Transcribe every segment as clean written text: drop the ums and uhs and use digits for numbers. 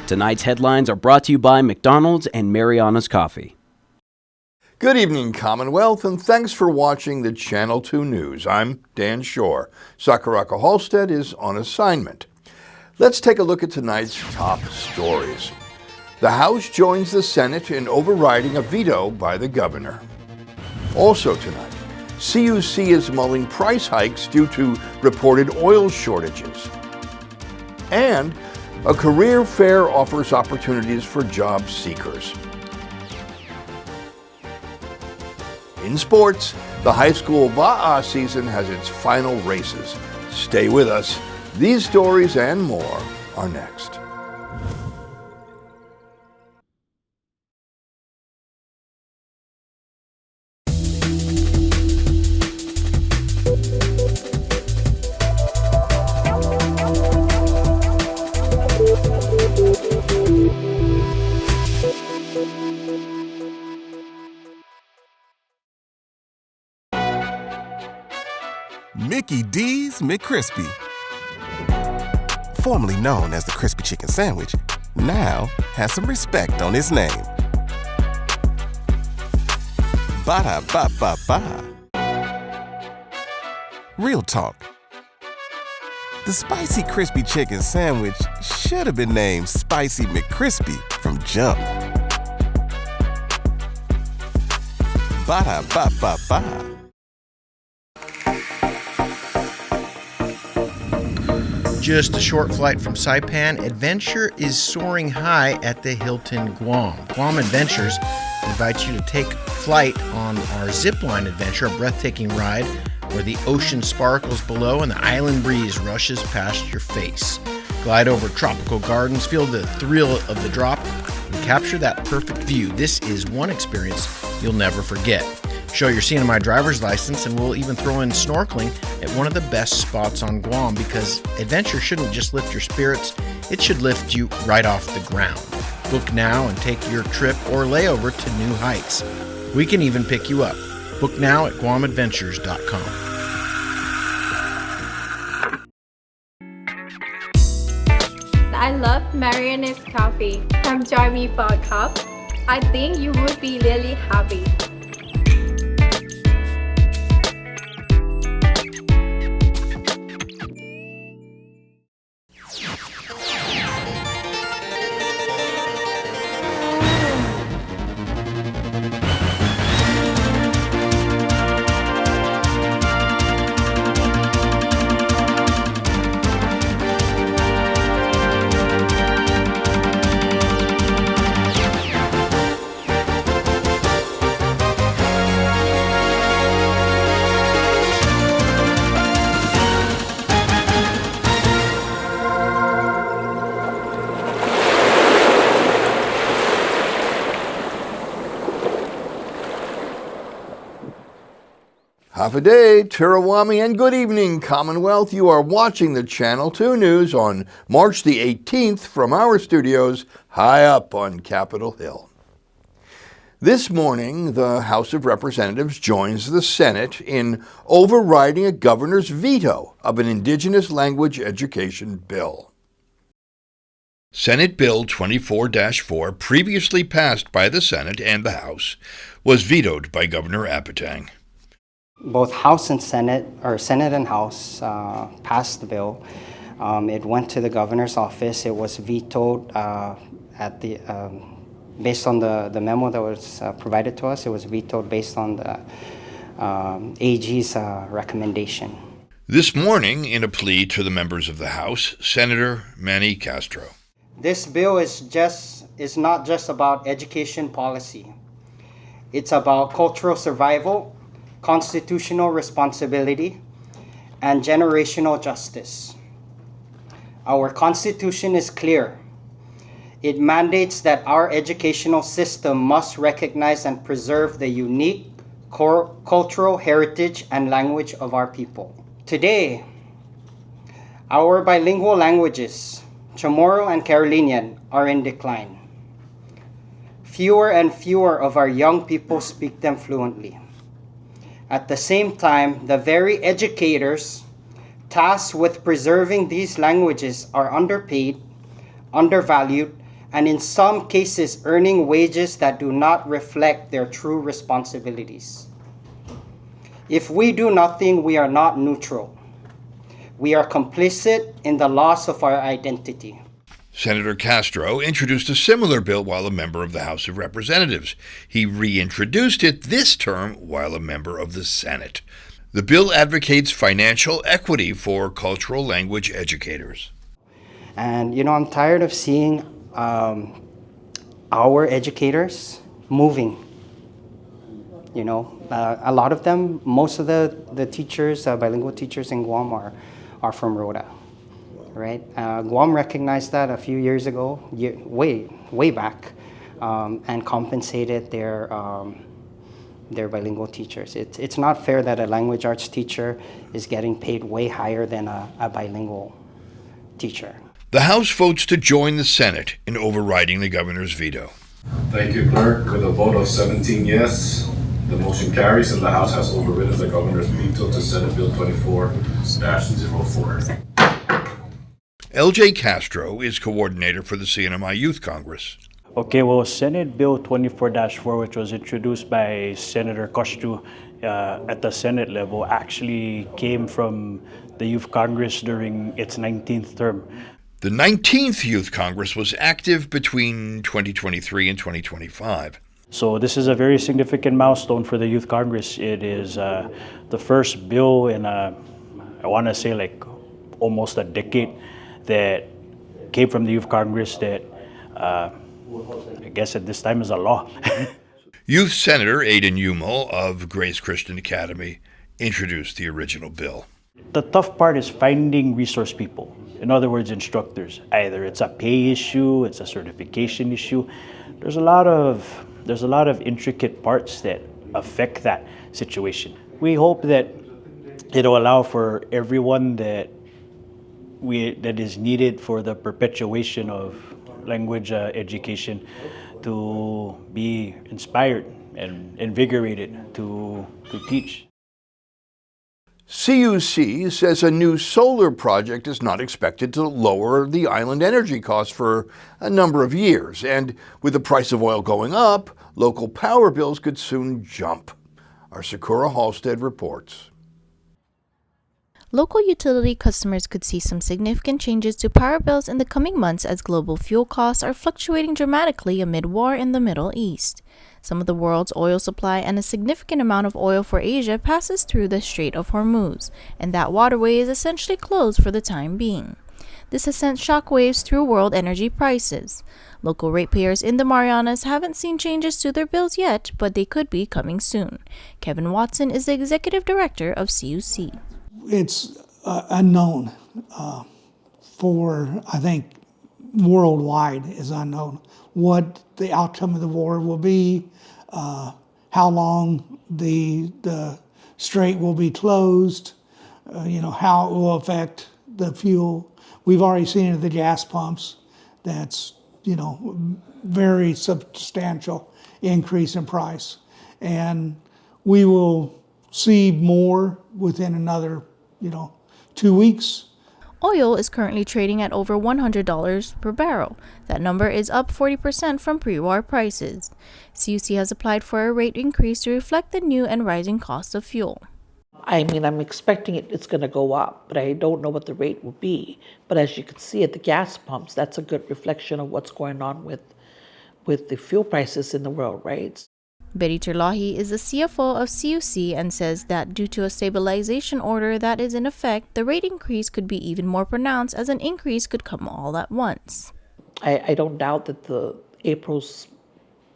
Tonight's headlines are brought to you by McDonald's and Marianas Coffee. Good evening, Commonwealth, and thanks for watching the Channel 2 News. I'm Dan Shore. Sakuraka Halstead is on assignment. Let's take a look at tonight's top stories. The House joins the Senate in overriding a veto by the governor. Also tonight, CUC is mulling price hikes due to reported oil shortages. And a career fair offers opportunities for job seekers. In sports, the high school Va'a season has its final races. Stay with us. These stories and more are next. Mickey D's McCrispy, formerly known as the Crispy Chicken Sandwich, now has some respect on his name. Ba-da-ba-ba-ba. Real talk. The Spicy Crispy Chicken Sandwich should have been named Spicy McCrispy from jump. Ba-da-ba-ba-ba. Just a short flight from Saipan, adventure is soaring high at the Hilton Guam. Guam Adventures invites you to take flight on our zipline adventure, a breathtaking ride where the ocean sparkles below and the island breeze rushes past your face. Glide over tropical gardens, feel the thrill of the drop, and capture that perfect view. This is one experience you'll never forget. Show your CNMI driver's license, and we'll even throw in snorkeling at one of the best spots on Guam, because adventure shouldn't just lift your spirits, it should lift you right off the ground. Book now and take your trip or layover to new heights. We can even pick you up. Book now at GuamAdventures.com. I love Marianas Coffee. Come join me for a cup. I think you would be really happy. Half a day, Tirawami, and good evening, Commonwealth. You are watching the Channel 2 News on March the 18th from our studios high up on Capitol Hill. This morning, the House of Representatives joins the Senate in overriding a governor's veto of an indigenous language education bill. Senate Bill 24-4, previously passed by the Senate and the House, was vetoed by Governor Apatang. Both House and Senate, or Senate and House, passed the bill. It went to the governor's office. It was vetoed based on the memo that was provided to us. It was vetoed based on the AG's recommendation. This morning, in a plea to the members of the House, Senator Manny Castro. This bill is not just about education policy. It's about cultural survival, constitutional responsibility, and generational justice. Our Constitution is clear. It mandates that our educational system must recognize and preserve the unique cultural heritage and language of our people. Today, our bilingual languages, Chamorro and Carolinian, are in decline. Fewer and fewer of our young people speak them fluently. At the same time, the very educators tasked with preserving these languages are underpaid, undervalued, and in some cases earning wages that do not reflect their true responsibilities. If we do nothing, we are not neutral. We are complicit in the loss of our identity. Senator Castro introduced a similar bill while a member of the House of Representatives. He reintroduced it this term while a member of the Senate. The bill advocates financial equity for cultural language educators. And I'm tired of seeing our educators moving. A lot of them, most of the teachers, bilingual teachers in Guam are from Rhoda, right? Guam recognized that a few years ago, way back, and compensated their bilingual teachers. It's not fair that a language arts teacher is getting paid way higher than a bilingual teacher. The House votes to join the Senate in overriding the governor's veto. Thank you, Clerk. With a vote of 17 yes, the motion carries and the House has overridden the governor's veto to Senate Bill 24-04. L.J. Castro is coordinator for the CNMI Youth Congress. Okay, well, Senate Bill 24-4, which was introduced by Senator Castro at the Senate level, actually came from the Youth Congress during its 19th term. The 19th Youth Congress was active between 2023 and 2025. So this is a very significant milestone for the Youth Congress. It is the first bill in, I want to say, like almost a decade that came from the Youth Congress that I guess at this time is a law. Youth Senator Aidan Umel of Grace Christian Academy introduced the original bill. The tough part is finding resource people. In other words, instructors. Either it's a pay issue, it's a certification issue. There's a lot of intricate parts that affect that situation. We hope that it'll allow for everyone that is needed for the perpetuation of language education to be inspired and invigorated to teach. CUC says a new solar project is not expected to lower the island energy costs for a number of years, and with the price of oil going up, local power bills could soon jump. Our Sakura Halstead reports. Local utility customers could see some significant changes to power bills in the coming months as global fuel costs are fluctuating dramatically amid war in the Middle East. Some of the world's oil supply and a significant amount of oil for Asia passes through the Strait of Hormuz, and that waterway is essentially closed for the time being. This has sent shockwaves through world energy prices. Local ratepayers in the Marianas haven't seen changes to their bills yet, but they could be coming soon. Kevin Watson is the executive director of CUC. It's unknown for, I think, worldwide is unknown. What the outcome of the war will be, how long the strait will be closed, how it will affect the fuel. We've already seen it at the gas pumps. That's, very substantial increase in price. And we will see more within another, 2 weeks. Oil is currently trading at over $100 per barrel. That number is up 40% from pre-war prices. CUC has applied for a rate increase to reflect the new and rising cost of fuel. I'm expecting it's going to go up, but I don't know what the rate will be. But as you can see at the gas pumps, that's a good reflection of what's going on with the fuel prices in the world, right? Betty Terlahi is the CFO of CUC and says that due to a stabilization order that is in effect, the rate increase could be even more pronounced as an increase could come all at once. I don't doubt that the April's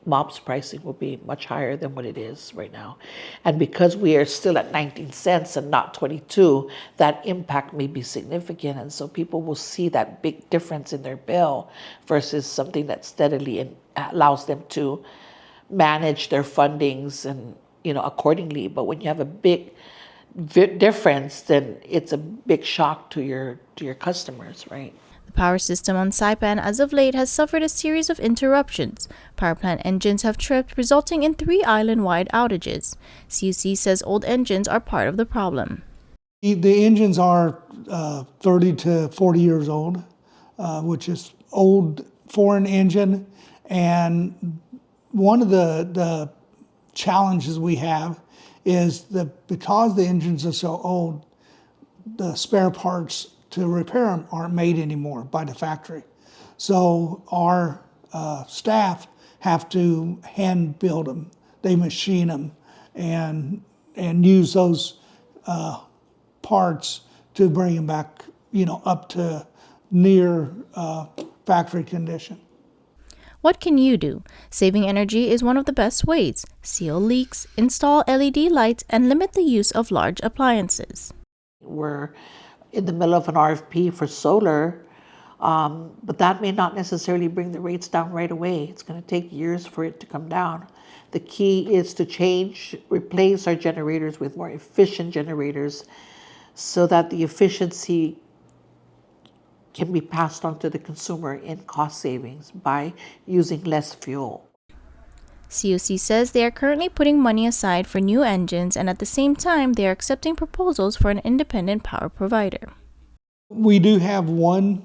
MOPS pricing will be much higher than what it is right now. And because we are still at 19 cents and not 22, that impact may be significant. And so people will see that big difference in their bill versus something that steadily allows them to manage their fundings and accordingly. But when you have a big difference, then it's a big shock to your customers, right? The power system on Saipan as of late has suffered a series of interruptions. Power plant engines have tripped, resulting in 3 island-wide outages. CUC says old engines are part of the problem. The engines are 30 to 40 years old, which is old for an engine, and one of the challenges we have is that because the engines are so old, the spare parts to repair them aren't made anymore by the factory. So our staff have to hand build them. They machine them and use those parts to bring them back, up to near factory condition. What can you do? Saving energy is one of the best ways. Seal leaks, install LED lights, and limit the use of large appliances. We're in the middle of an RFP for solar, but that may not necessarily bring the rates down right away. It's going to take years for it to come down. The key is to replace our generators with more efficient generators so that the efficiency can be passed on to the consumer in cost savings by using less fuel. CUC says they are currently putting money aside for new engines, and at the same time, they are accepting proposals for an independent power provider. We do have one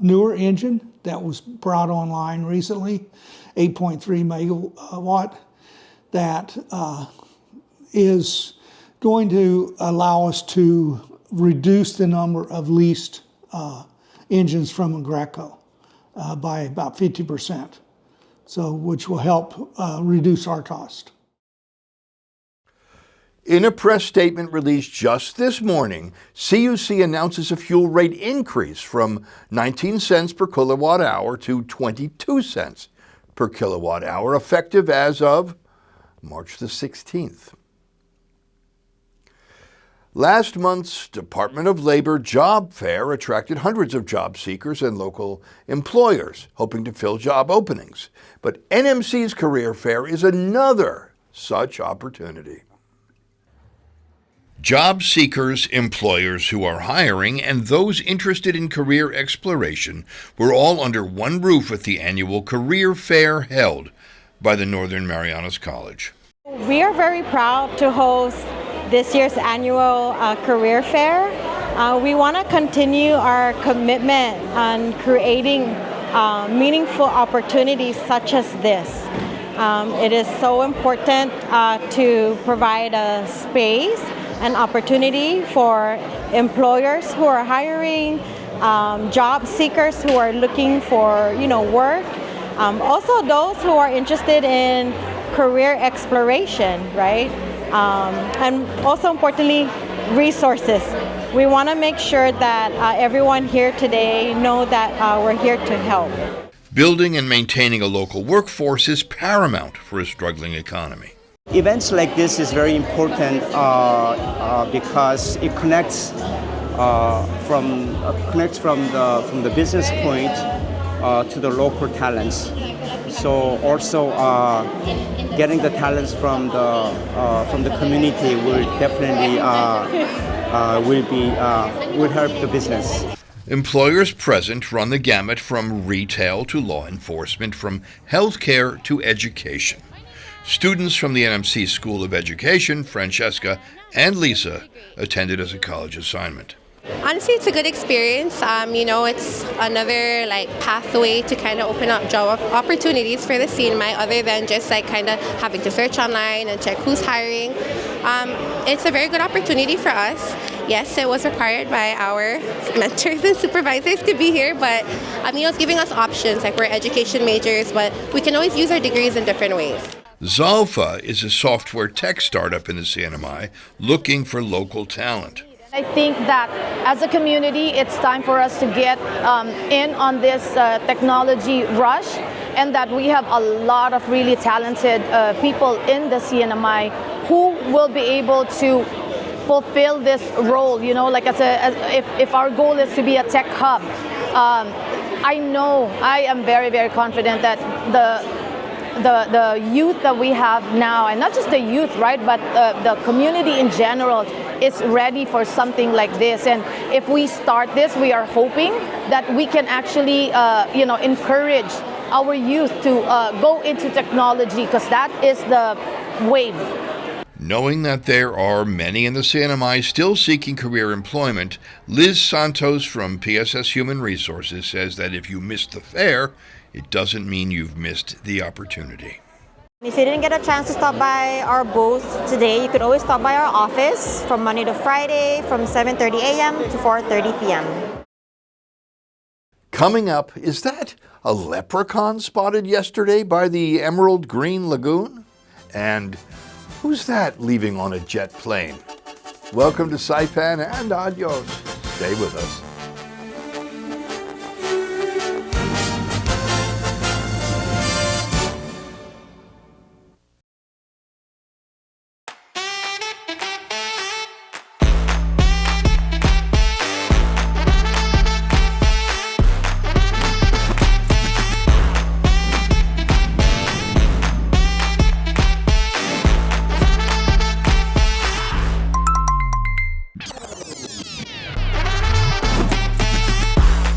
newer engine that was brought online recently, 8.3 megawatt, that is going to allow us to reduce the number of leased engines from Greco by about 50%, which will help reduce our cost. In a press statement released just this morning, CUC announces a fuel rate increase from 19 cents per kilowatt hour to 22 cents per kilowatt hour, effective as of March the 16th. Last month's Department of Labor job fair attracted hundreds of job seekers and local employers hoping to fill job openings. But NMC's Career Fair is another such opportunity. Job seekers, employers who are hiring, and those interested in career exploration were all under one roof at the annual Career Fair held by the Northern Marianas College. We are very proud to host this year's annual Career Fair. We want to continue our commitment on creating meaningful opportunities such as this. It is so important to provide a space and opportunity for employers who are hiring, job seekers who are looking for work, also those who are interested in career exploration, right? And also importantly, resources. We want to make sure that everyone here today know that we're here to help. Building and maintaining a local workforce is paramount for a struggling economy. Events like this is very important because it connects from the business point to the local talents. So also getting the talents from the community will definitely will help the business. Employers present run the gamut from retail to law enforcement, from healthcare to education. Students from the NMC School of Education, Francesca and Lisa, attended as a college assignment. Honestly, it's a good experience. It's another pathway to kind of open up job opportunities for the CNMI other than just kind of having to search online and check who's hiring. It's a very good opportunity for us. Yes, it was required by our mentors and supervisors to be here, but it's giving us options. We're education majors, but we can always use our degrees in different ways. Zalfa is a software tech startup in the CNMI looking for local talent. I think that as a community, it's time for us to get in on this technology rush, and that we have a lot of really talented people in the CNMI who will be able to fulfill this role. If our goal is to be a tech hub, I am very, very confident that the youth that we have now, and not just the youth, right, but the community in general, is ready for something like this. And if we start this, we are hoping that we can actually, encourage our youth to go into technology, because that is the wave. Knowing that there are many in the CNMI still seeking career employment, Liz Santos from PSS Human Resources says that if you missed the fair, it doesn't mean you've missed the opportunity. If you didn't get a chance to stop by our booth today, you could always stop by our office from Monday to Friday from 7:30 a.m. to 4:30 p.m. Coming up, is that a leprechaun spotted yesterday by the Emerald Green Lagoon? And who's that leaving on a jet plane? Welcome to Saipan and adios. Stay with us.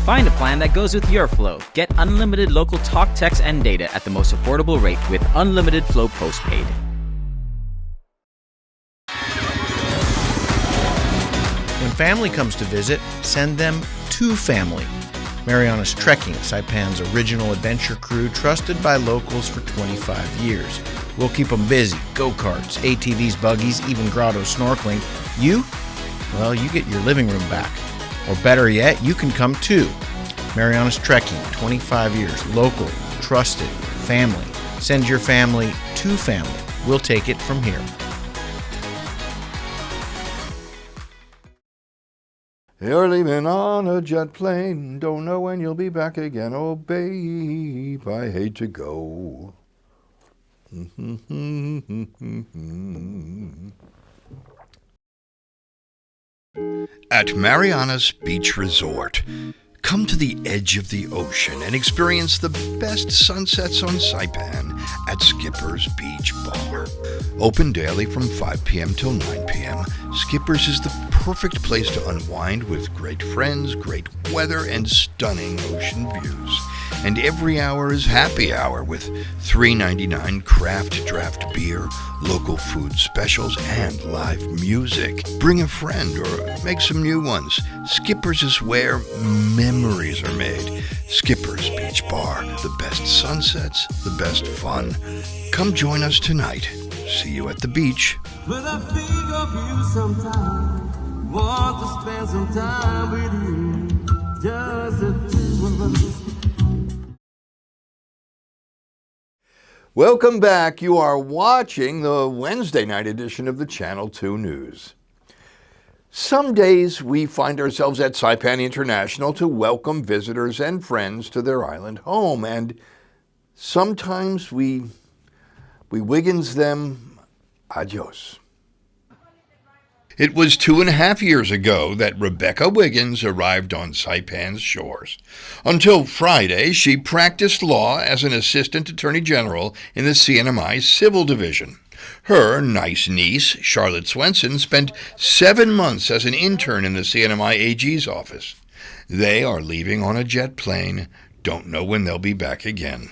Find a plan that goes with your flow. Get unlimited local talk, text, and data at the most affordable rate with Unlimited Flow Postpaid. When family comes to visit, send them to family. Marianas Trekking, Saipan's original adventure crew, trusted by locals for 25 years. We'll keep them busy. Go-karts, ATVs, buggies, even grotto snorkeling. You? Well, you get your living room back. Or better yet, you can come too. Marianas Trekking, 25 years, local, trusted, family. Send your family to family. We'll take it from here. You're leaving on a jet plane, don't know when you'll be back again. Oh, babe, I hate to go. At Marianas Beach Resort, come to the edge of the ocean and experience the best sunsets on Saipan at Skipper's Beach Bar. Open daily from 5 p.m. till 9 p.m., Skipper's is the perfect place to unwind with great friends, great weather, and stunning ocean views. And every hour is happy hour with $3.99 craft draft beer, local food specials, and live music. Bring a friend or make some new ones. Skipper's is where memories are made. Skipper's Beach Bar, the best sunsets, the best fun. Come join us tonight. See you at the beach. But I think of you sometime. Want to spend some time with you. Just the two of us. Welcome back. You are watching the Wednesday night edition of the Channel 2 News. Some days we find ourselves at Saipan International to welcome visitors and friends to their island home, and sometimes we Wiggins them adios. It was 2.5 years ago that Rebecca Wiggins arrived on Saipan's shores. Until Friday, she practiced law as an assistant attorney general in the CNMI Civil Division. Her nice niece, Charlotte Swenson, spent 7 months as an intern in the CNMI AG's office. They are leaving on a jet plane, don't know when they'll be back again.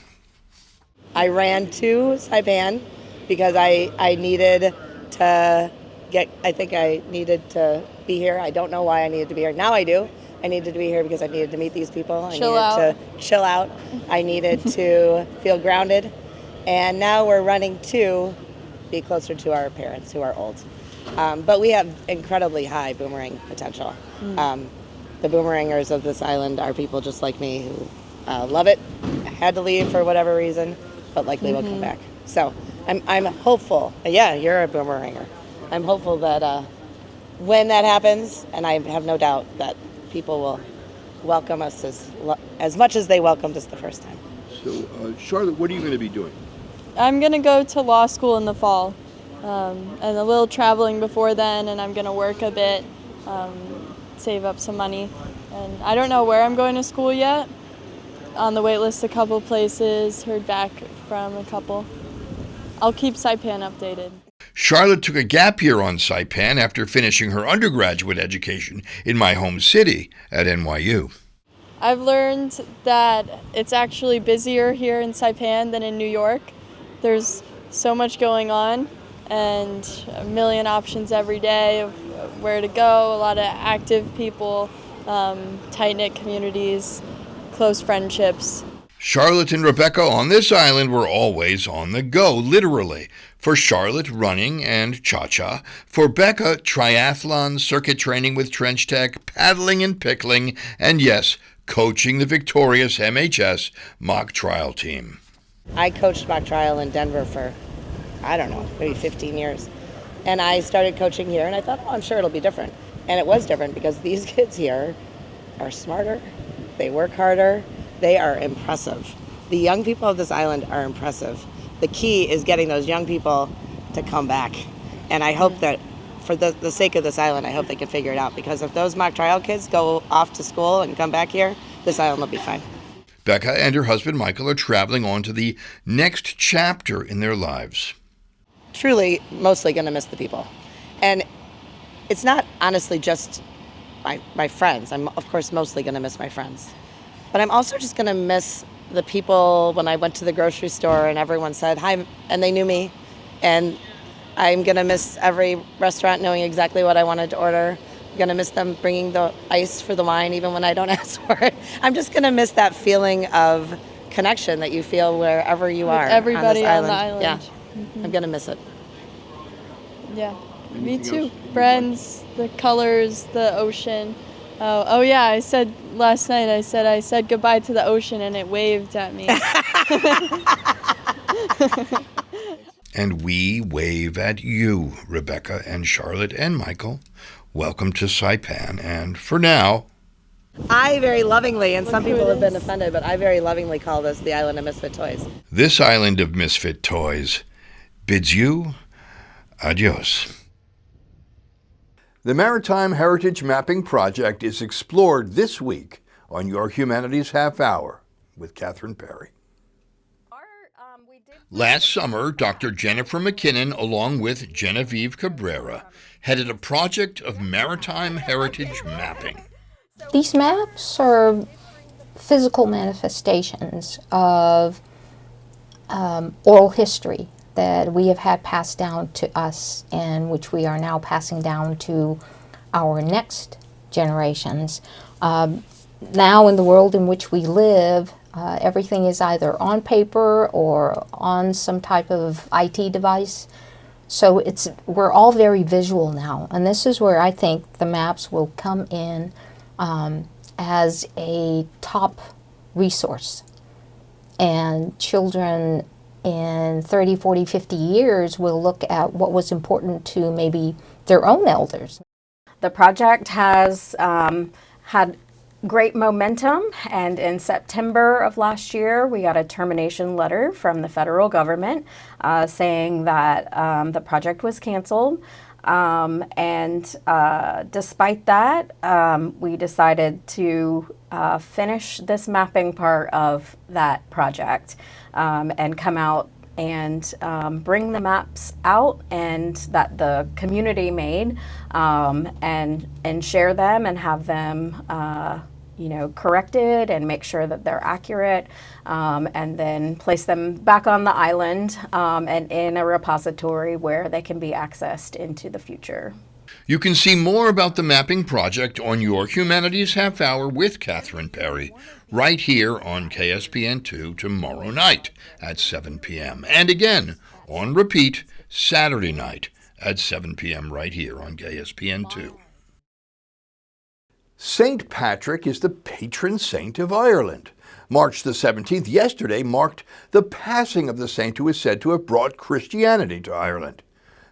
I ran to Saipan because I needed to I needed to be here. I don't know why I needed to be here. Now I do. I needed to be here because I needed to meet these people. I needed to chill out. I needed to feel grounded. And now we're running to be closer to our parents who are old. But we have incredibly high boomerang potential. The boomerangers of this island are people just like me who love it, had to leave for whatever reason, but likely will come back. So I'm hopeful. Yeah, you're a boomeranger. I'm hopeful that when that happens, and I have no doubt that people will welcome us as much as they welcomed us the first time. So, Charlotte, what are you going to be doing? I'm going to go to law school in the fall, and a little traveling before then, and I'm going to work a bit, save up some money. And I don't know where I'm going to school yet. On the wait list, a couple places, heard back from a couple. I'll keep Saipan updated. Charlotte took a gap year on Saipan after finishing her undergraduate education in my home city at NYU. I've learned that it's actually busier here in Saipan than in New York. There's so much going on and a million options every day of where to go, a lot of active people, tight-knit communities, close friendships. Charlotte and Rebecca on this island were always on the go, literally. For Charlotte, running and cha-cha. For Becca, triathlon, circuit training with Trench Tech, paddling and pickling, and yes, coaching the victorious MHS mock trial team. I coached mock trial in Denver for, I don't know, maybe 15 years. And I started coaching here, and I thought, oh, I'm sure it'll be different. And it was different because these kids here are smarter, they work harder, they are impressive. The young people of this island are impressive. The key is getting those young people to come back. And I hope that for the sake of this island, I hope they can figure it out, because if those mock trial kids go off to school and come back here, this island will be fine. Becca and her husband Michael are traveling on to the next chapter in their lives. Truly, mostly going to miss the people. And it's not honestly just my friends. I'm, of course, mostly going to miss my friends. But I'm also just going to miss the people when I went to the grocery store and everyone said hi, and they knew me. And I'm going to miss every restaurant knowing exactly what I wanted to order. I'm going to miss them bringing the ice for the wine even when I don't ask for it. I'm just going to miss that feeling of connection that you feel wherever you are. With everybody on the island. Yeah, Mm-hmm. I'm going to miss it. Yeah, me too. Friends, the colors, the ocean. Oh yeah, I said last night, I said goodbye to the ocean and it waved at me. And we wave at you, Rebecca and Charlotte and Michael. Welcome to Saipan, and for now... I very lovingly, and some people have been offended, but I very lovingly call this the Island of Misfit Toys. This island of misfit toys bids you adios. The Maritime Heritage Mapping Project is explored this week on Your Humanities Half-Hour with Catherine Perry. Last summer, Dr. Jennifer McKinnon, along with Genevieve Cabrera, headed a project of maritime heritage mapping. These maps are physical manifestations of oral history that we have had passed down to us and which we are now passing down to our next generations. Now in the world in which we live, everything is either on paper or on some type of IT device. So we're all very visual now, and this is where I think the maps will come in as a top resource. And children in 30, 40, 50 years will look at what was important to maybe their own elders. The project has had great momentum, and in September of last year we got a termination letter from the federal government saying that the project was canceled. Despite that, we decided to finish this mapping part of that project and come out and bring the maps out and that the community made and share them and have them corrected and make sure that they're accurate, and then place them back on the island and in a repository where they can be accessed into the future. You can see more about the mapping project on Your Humanities Half-Hour with Catherine Perry right here on KSPN2 tomorrow night at 7 p.m. And again, on repeat, Saturday night at 7 p.m. right here on KSPN2. St. Patrick is the patron saint of Ireland. March the 17th, yesterday, marked the passing of the saint who is said to have brought Christianity to Ireland.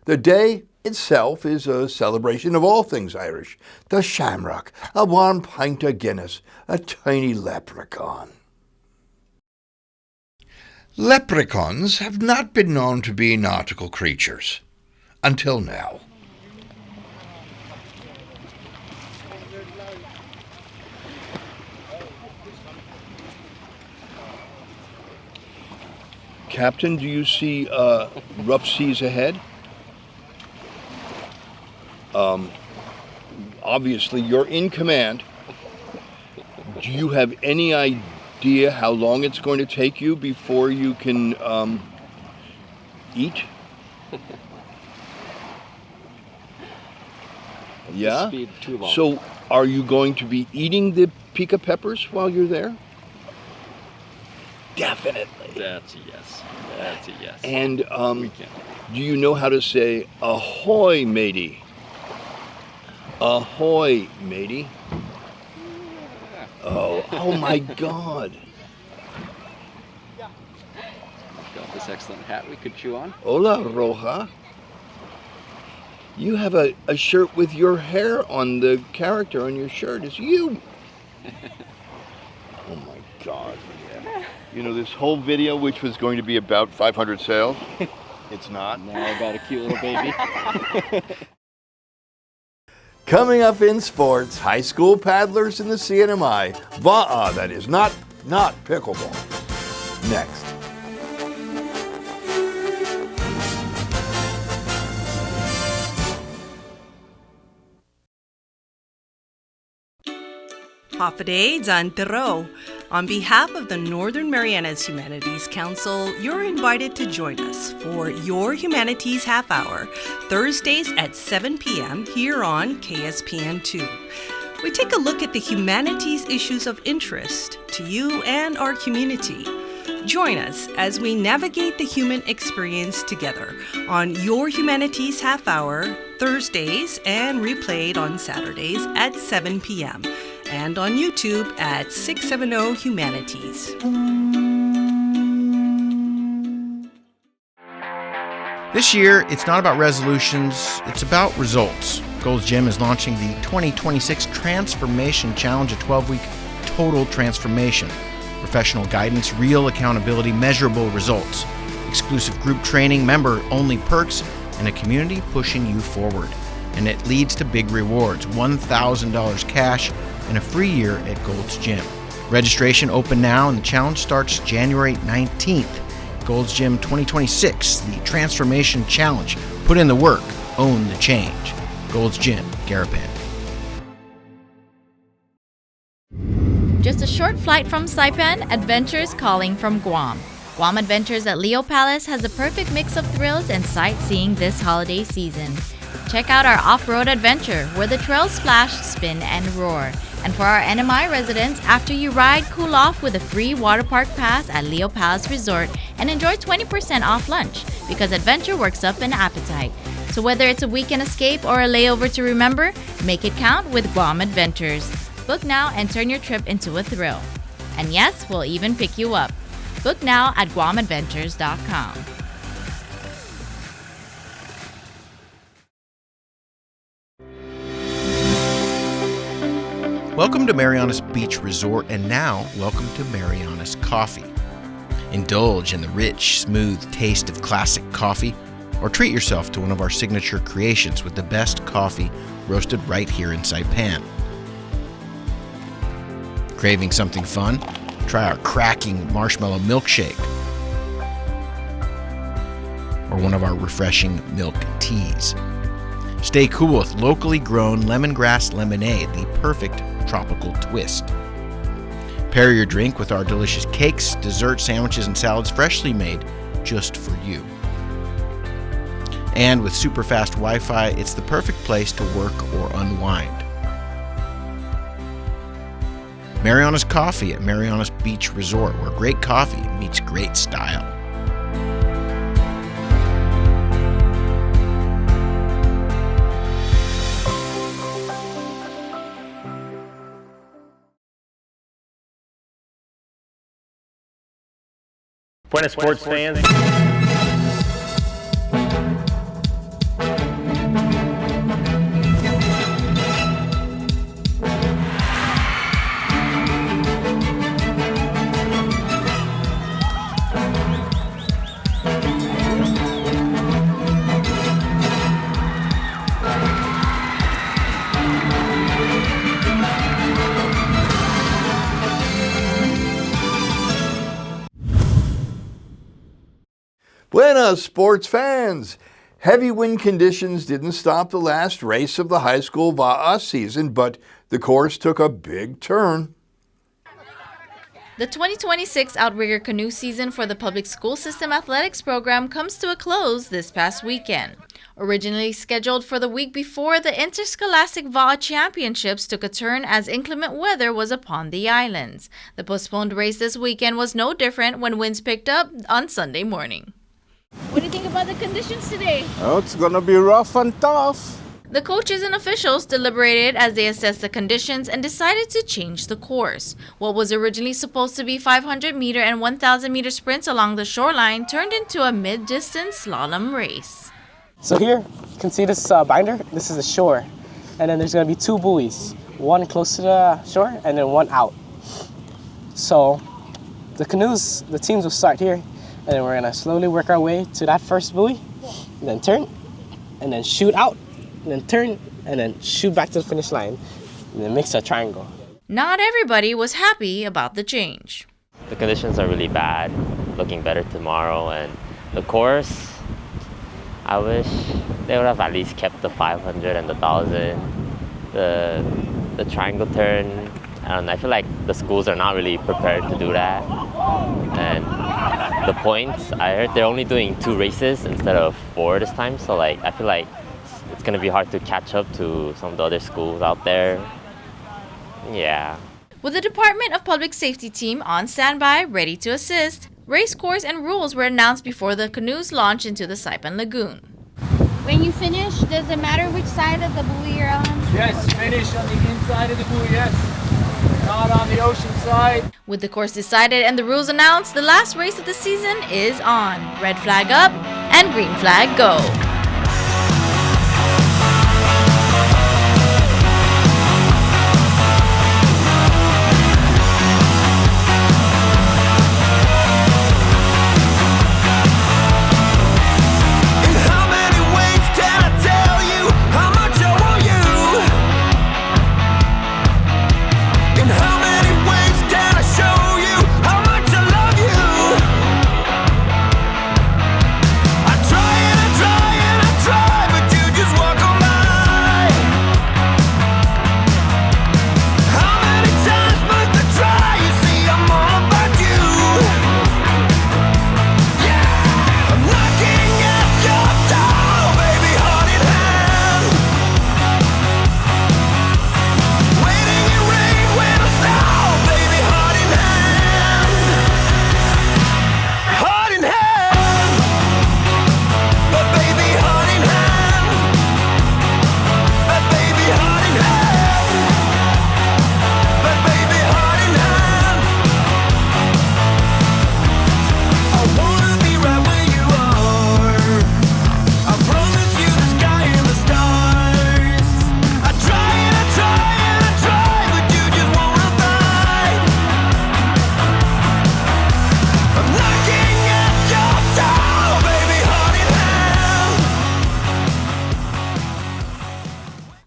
The day itself is a celebration of all things Irish. The shamrock, a warm pint of Guinness, a tiny leprechaun. Leprechauns have not been known to be nautical creatures. Until now. Captain, do you see rough seas ahead? Obviously, you're in command. Do you have any idea how long it's going to take you before you can eat? Yeah? Too long. So, are you going to be eating the pica peppers while you're there? Definitely. That's a yes. That's a yes. And We can. do you know how to say ahoy, matey? Ahoy, matey. Oh my God. Got this excellent hat we could chew on. Hola, Roja. You have a shirt with your hair on the character on your shirt. It's you. Oh my God. Yeah. You know, this whole video, which was going to be about 500 sales, it's not. Now I got a cute little baby. Coming up in sports, high school paddlers in the CNMI. Va'a, that is, not pickleball. Next. Hafaday Zantero. On behalf of the Northern Marianas Humanities Council, you're invited to join us for Your Humanities Half-Hour, Thursdays at 7 p.m. here on KSPN2. We take a look at the humanities issues of interest to you and our community. Join us as we navigate the human experience together on Your Humanities Half-Hour, Thursdays, and replayed on Saturdays at 7 p.m. and on YouTube at 670 Humanities. This year, it's not about resolutions, it's about results. Gold's Gym is launching the 2026 Transformation Challenge, a 12-week total transformation. Professional guidance, real accountability, measurable results. Exclusive group training, member-only perks, and a community pushing you forward. And it leads to big rewards, $1,000 cash, and a free year at Gold's Gym. Registration open now, and the challenge starts January 19th. Gold's Gym 2026, the Transformation Challenge. Put in the work, own the change. Gold's Gym, Garapan. Just a short flight from Saipan, adventures calling from Guam. Guam Adventures at Leo Palace has a perfect mix of thrills and sightseeing this holiday season. Check out our off-road adventure where the trails splash, spin, and roar. And for our NMI residents, after you ride, cool off with a free water park pass at Leo Palace Resort and enjoy 20% off lunch because adventure works up an appetite. So whether it's a weekend escape or a layover to remember, make it count with Guam Adventures. Book now and turn your trip into a thrill. And yes, we'll even pick you up. Book now at guamadventures.com. Welcome to Marianas Beach Resort, and now welcome to Marianas Coffee. Indulge in the rich, smooth taste of classic coffee, or treat yourself to one of our signature creations with the best coffee roasted right here in Saipan. Craving something fun? Try our cracking marshmallow milkshake, or one of our refreshing milk teas. Stay cool with locally grown lemongrass lemonade, the perfect tropical twist. Pair your drink with our delicious cakes, desserts, sandwiches, and salads freshly made just for you. And with super fast Wi-Fi, it's the perfect place to work or unwind. Marianas Coffee at Marianas Beach Resort, where great coffee meets great style. Buenas sports fans. Buenas, sports fans! Heavy wind conditions didn't stop the last race of the high school Va'a season, but the course took a big turn. The 2026 Outrigger Canoe season for the public school system athletics program comes to a close this past weekend. Originally scheduled for the week before, the Interscholastic VA Championships took a turn as inclement weather was upon the islands. The postponed race this weekend was no different when winds picked up on Sunday morning. What do you think about the conditions today? Oh, it's gonna be rough and tough. The coaches and officials deliberated as they assessed the conditions and decided to change the course. What was originally supposed to be 500-meter and 1,000-meter sprints along the shoreline turned into a mid-distance slalom race. So here, you can see this binder. This is the shore. And then there's going to be two buoys, one close to the shore and then one out. So the canoes, the teams will start here, and then we're going to slowly work our way to that first buoy, and then turn, and then shoot out. And then turn, and then shoot back to the finish line, and then mix a triangle. Not everybody was happy about the change. The conditions are really bad, looking better tomorrow, and the course, I wish they would have at least kept the 500 and the 1,000. The triangle turn, and I feel like the schools are not really prepared to do that. And the points, I heard they're only doing 2 races instead of 4 this time, so like I feel like it's going to be hard to catch up to some of the other schools out there. Yeah. With the Department of Public Safety team on standby, ready to assist, race course and rules were announced before the canoes launched into the Saipan Lagoon. When you finish, does it matter which side of the buoy you're on? Yes, finish on the inside of the buoy, yes. Not on the ocean side. With the course decided and the rules announced, the last race of the season is on. Red flag up and green flag go.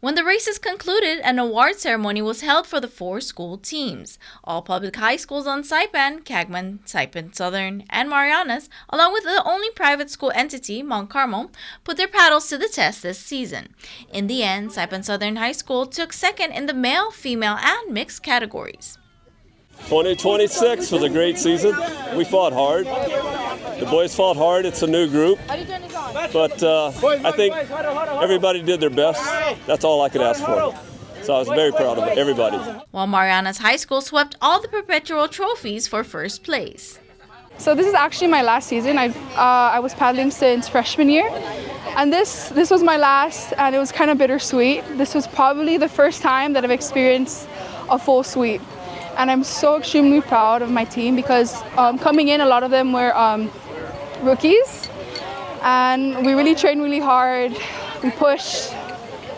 When the races concluded, an award ceremony was held for the 4 school teams. All public high schools on Saipan, Cagman, Saipan Southern, and Marianas, along with the only private school entity, Mount Carmel, put their paddles to the test this season. In the end, Saipan Southern High School took second in the male, female, and mixed categories. 2026 was a great season. We fought hard. The boys fought hard. It's a new group. But I think everybody did their best. That's all I could ask for. So I was very proud of everybody. While Marianas High School swept all the perpetual trophies for first place. So this is actually my last season. I was paddling since freshman year. And this was my last, and it was kind of bittersweet. This was probably the first time that I've experienced a full sweep. And I'm so extremely proud of my team because coming in, a lot of them were rookies. And we really trained really hard, we pushed,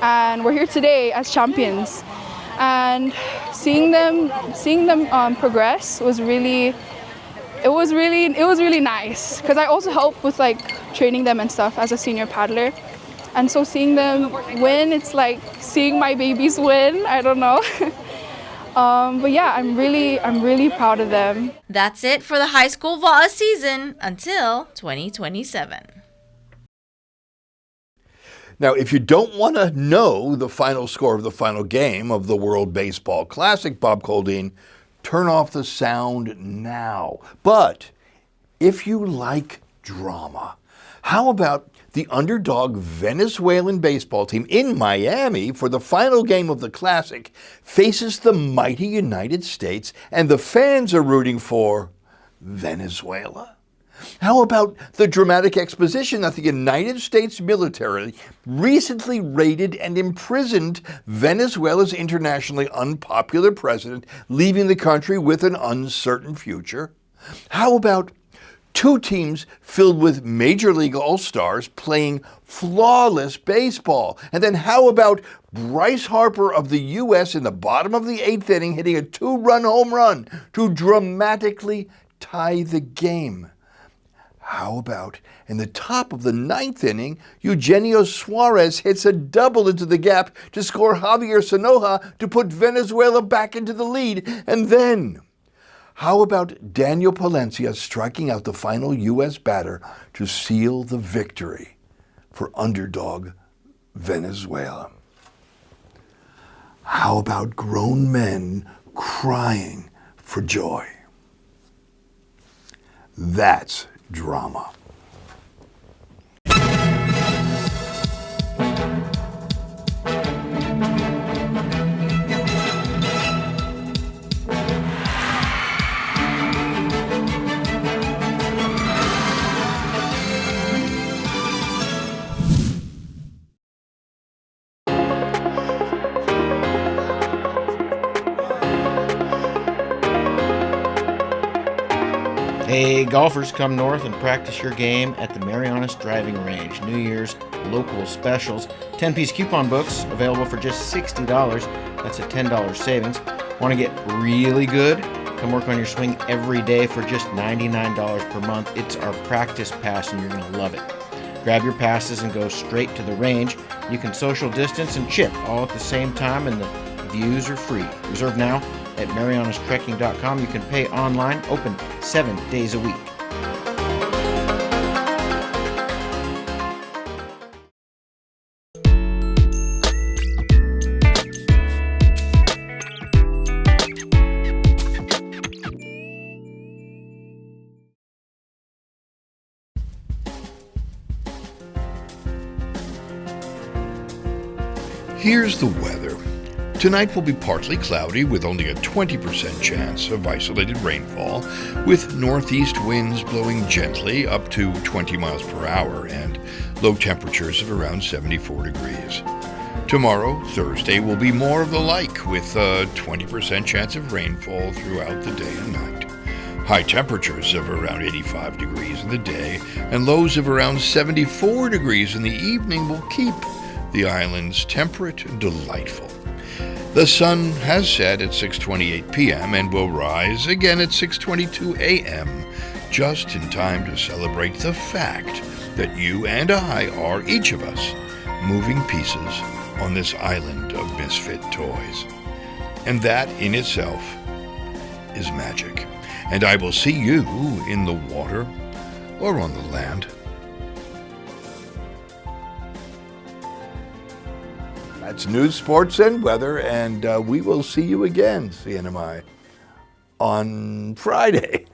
and we're here today as champions. And seeing them progress was really nice because I also help with like training them and stuff as a senior paddler. And so seeing them win, it's like seeing my babies win. I don't know. But yeah, I'm really proud of them. That's it for the high school VA season until 2027. Now, if you don't want to know the final score of the final game of the World Baseball Classic, Bob Coldine, turn off the sound now. But if you like drama, how about the underdog Venezuelan baseball team in Miami for the final game of the Classic faces the mighty United States, and the fans are rooting for Venezuela? How about the dramatic exposition that the United States military recently raided and imprisoned Venezuela's internationally unpopular president, leaving the country with an uncertain future? How about two teams filled with Major League All-Stars playing flawless baseball? And then how about Bryce Harper of the U.S. in the bottom of the 8th inning hitting a 2-run home run to dramatically tie the game? How about in the top of the 9th inning, Eugenio Suarez hits a double into the gap to score Javier Sanoja to put Venezuela back into the lead? And then how about Daniel Palencia striking out the final U.S. batter to seal the victory for underdog Venezuela? How about grown men crying for joy? That's drama. Hey, golfers, come north and practice your game at the Marianas Driving Range. New Year's local specials. 10-piece coupon books available for just $60. That's a $10 savings. Want to get really good? Come work on your swing every day for just $99 per month. It's our practice pass and you're going to love it. Grab your passes and go straight to the range. You can social distance and chip all at the same time, and the views are free. Reserve now at marianastrekking.com. You can pay online, open 7 days a week. Here's the weather. Tonight will be partly cloudy with only a 20% chance of isolated rainfall, with northeast winds blowing gently up to 20 miles per hour and low temperatures of around 74 degrees. Tomorrow, Thursday, will be more of the like, with a 20% chance of rainfall throughout the day and night. High temperatures of around 85 degrees in the day and lows of around 74 degrees in the evening will keep the islands temperate and delightful. The sun has set at 6:28 p.m. and will rise again at 6:22 a.m., just in time to celebrate the fact that you and I are, each of us, moving pieces on this island of misfit toys. And that in itself is magic. And I will see you in the water or on the land. That's news, sports, and weather, and we will see you again, CNMI, on Friday.